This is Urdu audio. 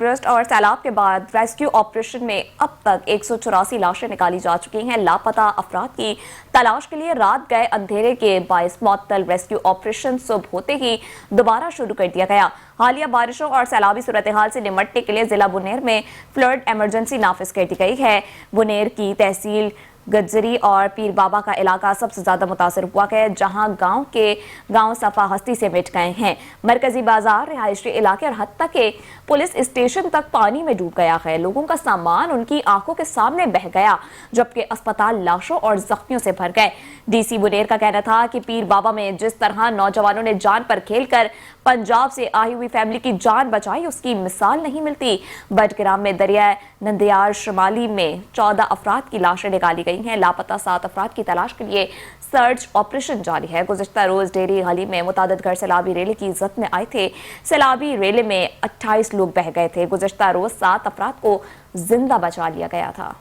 برسٹ اور سیلاب کے بعد ریسکیو آپریشن میں اب تک 184 لاشیں نکالی جا چکی ہیں۔ لاپتہ افراد کی تلاش کے لیے رات گئے اندھیرے کے باعث معطل ریسکیو آپریشن صبح ہوتے ہی دوبارہ شروع کر دیا گیا۔ حالیہ بارشوں اور سیلابی صورتحال سے نمٹنے کے لیے ضلع بنیر میں فلڈ ایمرجنسی نافذ کر دی گئی ہے۔ بنیر کی تحصیل گجری اور پیر بابا کا علاقہ سب سے زیادہ متاثر ہوا ہے، جہاں گاؤں صفا ہستی سے مٹ گئے ہیں۔ مرکزی بازار، رہائشی علاقے اور حتیٰ کہ پولیس اسٹیشن تک پانی میں ڈوب گیا ہے۔ لوگوں کا سامان ان کی آنکھوں کے سامنے بہہ گیا، جبکہ اسپتال لاشوں اور زخمیوں سے بھر گئے۔ ڈی سی بنیر کا کہنا تھا کہ پیر بابا میں جس طرح نوجوانوں نے جان پر کھیل کر پنجاب سے آئی ہوئی فیملی کی جان بچائی، اس کی مثال نہیں ملتی۔ بٹگرام میں دریائے نندیار شمالی میں 14 افراد کی لاشیں نکالی گئی ہیں۔ لاپتہ 7 افراد کی تلاش کے لیے سرچ آپریشن جاری ہے۔ گزشتہ روز ڈیری گلی میں متعدد گھر سیلابی ریلے کی زد میں آئے تھے۔ سیلابی ریلے میں 28 لوگ بہہ گئے تھے۔ گزشتہ روز 7 افراد کو زندہ بچا لیا گیا تھا۔